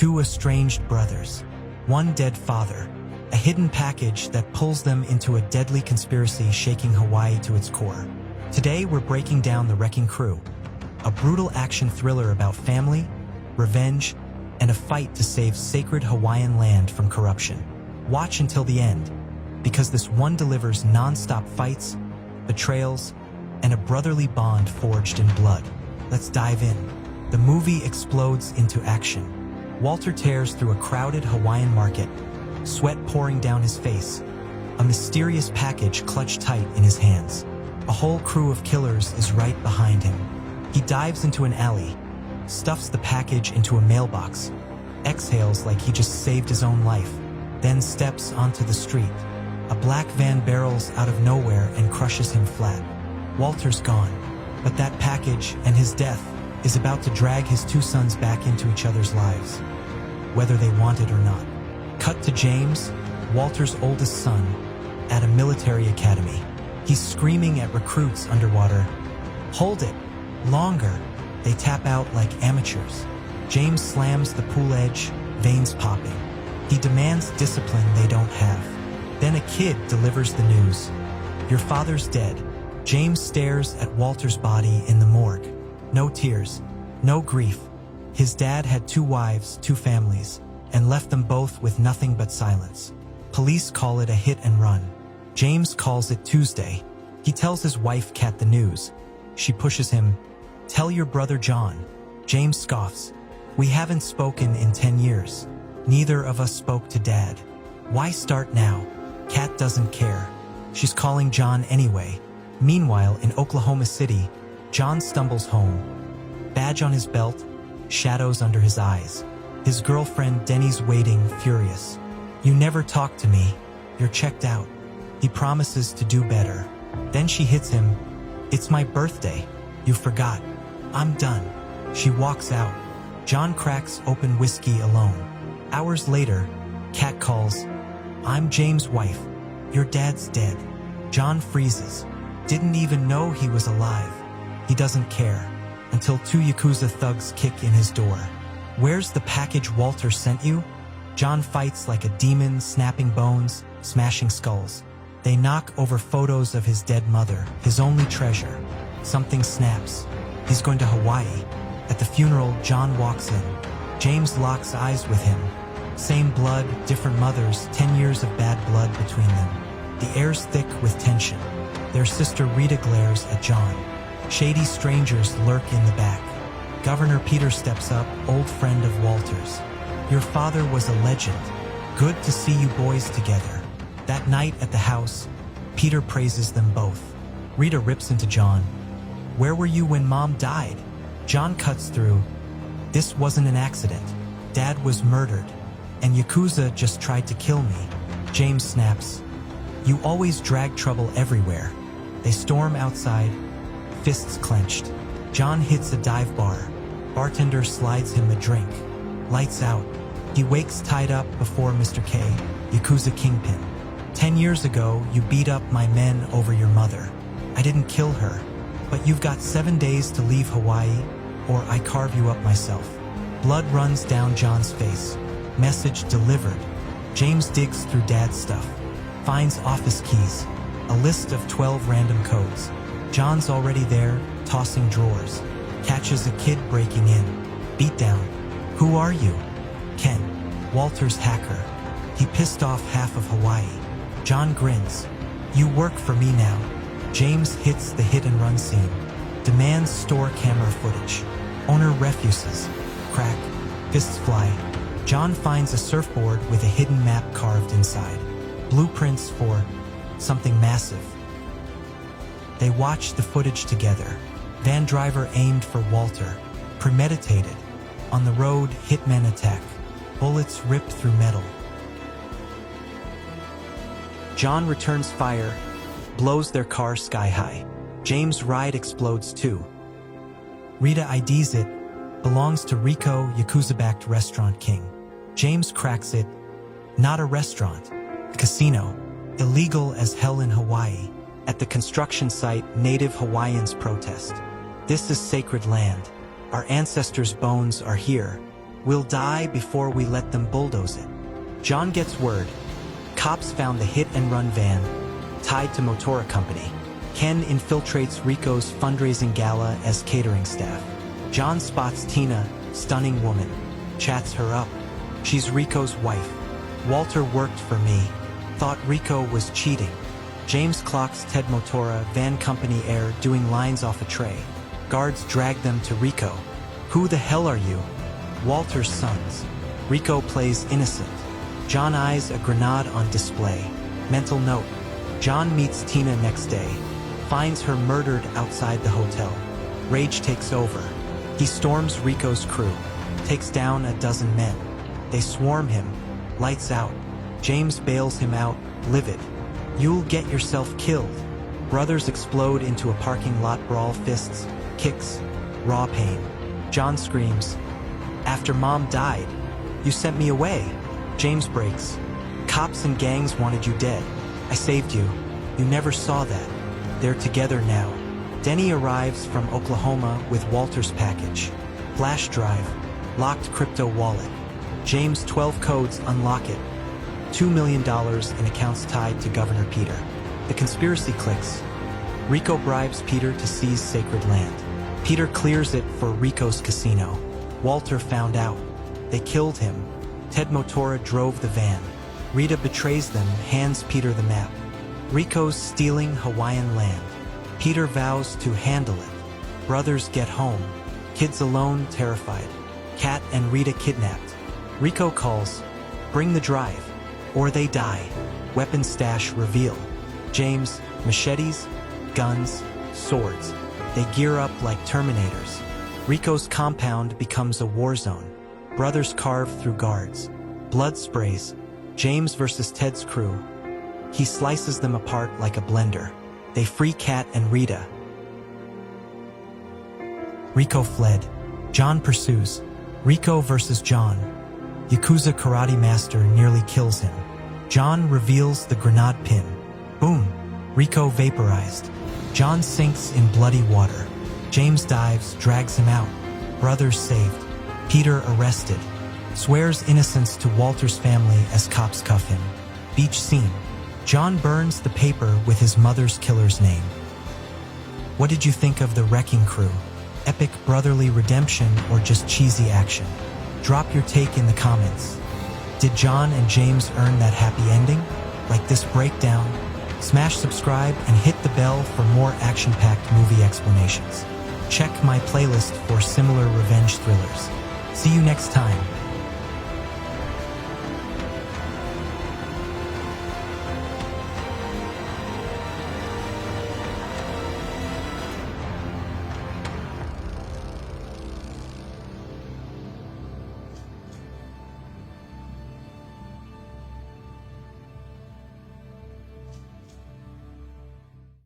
Two estranged brothers. One dead father. A hidden package that pulls them into a deadly conspiracy shaking Hawaii to its core. Today we're breaking down The Wrecking Crew. A brutal action thriller about family, revenge, and a fight to save sacred Hawaiian land from corruption. Watch until the end, because this one delivers non-stop fights, betrayals, and a brotherly bond forged in blood. Let's dive in. The movie explodes into action. Walter tears through a crowded Hawaiian market, sweat pouring down his face, a mysterious package clutched tight in his hands. A whole crew of killers is right behind him. He dives into an alley, stuffs the package into a mailbox, exhales like he just saved his own life, then steps onto the street. A black van barrels out of nowhere and crushes him flat. Walter's gone, but that package and his death is about to drag his two sons back into each other's lives, whether they want it or not. Cut to James, Walter's oldest son, at a military academy. He's screaming at recruits underwater, "Hold it! Longer!" They tap out like amateurs. James slams the pool edge, veins popping. He demands discipline they don't have. Then a kid delivers the news. "Your father's dead." James stares at Walter's body in the morgue. No tears, no grief. His dad had two wives, two families, and left them both with nothing but silence. Police call it a hit and run. James calls it Tuesday. He tells his wife Kat the news. She pushes him, "Tell your brother John." James scoffs. "We haven't spoken in 10 years. Neither of us spoke to Dad. Why start now?" Kat doesn't care. She's calling John anyway. Meanwhile, in Oklahoma City, John stumbles home. Badge on his belt, shadows under his eyes. His girlfriend Denny's waiting, furious. "You never talk to me. You're checked out." He promises to do better. Then she hits him. "It's my birthday. You forgot. I'm done." She walks out. John cracks open whiskey alone. Hours later, Kat calls. "I'm James' wife. Your dad's dead." John freezes. Didn't even know he was alive. He doesn't care until two Yakuza thugs kick in his door. "Where's the package Walter sent you?" John fights like a demon, snapping bones, smashing skulls. They knock over photos of his dead mother, his only treasure. Something snaps. He's going to Hawaii. At the funeral, John walks in. James locks eyes with him. Same blood, different mothers, 10 years of bad blood between them. The air's thick with tension. Their sister Rita glares at John. Shady strangers lurk in the back. Governor Peter steps up, old friend of Walter's. "Your father was a legend. Good to see you boys together." That night at the house, Peter praises them both. Rita rips into John. "Where were you when Mom died?" John cuts through. "This wasn't an accident. Dad was murdered, and Yakuza just tried to kill me." James snaps. "You always drag trouble everywhere." They storm outside, fists clenched. John hits a dive bar. Bartender slides him a drink. Lights out. He wakes tied up before Mr. K, Yakuza kingpin. 10 years ago, you beat up my men over your mother. I didn't kill her, but you've got 7 days to leave Hawaii, or I carve you up myself." Blood runs down John's face. Message delivered. James digs through Dad's stuff. Finds office keys. A list of 12 random codes. John's already there, tossing drawers. Catches a kid breaking in. Beatdown. "Who are you?" "Ken, Walter's hacker. He pissed off half of Hawaii." John grins. "You work for me now." James hits the hit and run scene. Demands store camera footage. Owner refuses. Crack. Fists fly. John finds a surfboard with a hidden map carved inside. Blueprints for something massive. They watch the footage together. Van driver aimed for Walter. Premeditated. On the road, hitmen attack. Bullets ripped through metal. John returns fire, blows their car sky high. James' ride explodes too. Rita IDs it, belongs to Rico, Yakuza-backed restaurant king. James cracks it, not a restaurant, a casino, illegal as hell in Hawaii. At the construction site, native Hawaiians protest. "This is sacred land. Our ancestors' bones are here." We'll die before we let them bulldoze it. John gets word. Cops found the hit-and-run van tied to Motora Company. Ken infiltrates Rico's fundraising gala as catering staff. John spots Tina, stunning woman, chats her up. She's Rico's wife. Walter worked for me. Thought Rico was cheating. James clocks Ted Motora, van company heir, doing lines off a tray. Guards drag them to Rico. Who the hell are you? Walter's sons. Rico plays innocent. John eyes a grenade on display. Mental note. John meets Tina next day. Finds her murdered outside the hotel. Rage takes over. He storms Rico's crew. Takes down a dozen men. They swarm him. Lights out. James bails him out, livid. You'll get yourself killed. Brothers explode into a parking lot brawl, fists, kicks, raw pain. John screams, "After Mom died, you sent me away." James breaks. "Cops and gangs wanted you dead. I saved you. You never saw that. They're together now." Denny arrives from Oklahoma with Walter's package. Flash drive, locked crypto wallet. James' 12 codes unlock it. $2 million in accounts tied to Governor Peter. The conspiracy clicks. Rico bribes Peter to seize sacred land. Peter clears it for Rico's casino. Walter found out. They killed him. Ted Motora drove the van. Rita betrays them, hands Peter the map. Rico's stealing Hawaiian land. Peter vows to handle it. Brothers get home. Kids alone, terrified. Kat and Rita kidnapped. Rico calls, "Bring the drive, or they die." Weapon stash reveal. James, machetes, guns, swords. They gear up like Terminators. Rico's compound becomes a war zone. Brothers carve through guards. Blood sprays. James versus Ted's crew. He slices them apart like a blender. They free Kat and Rita. Rico fled. John pursues. Rico versus John. Yakuza karate master nearly kills him. John reveals the grenade pin. Boom. Rico vaporized. John sinks in bloody water. James dives, drags him out. Brothers saved. Peter arrested. Swears innocence to Walter's family as cops cuff him. Beach scene. John burns the paper with his mother's killer's name. What did you think of the Wrecking Crew? Epic brotherly redemption or just cheesy action? Drop your take in the comments. Did John and James earn that happy ending? Like this breakdown? Smash subscribe and hit the bell for more action-packed movie explanations. Check my playlist for similar revenge thrillers. See you next time.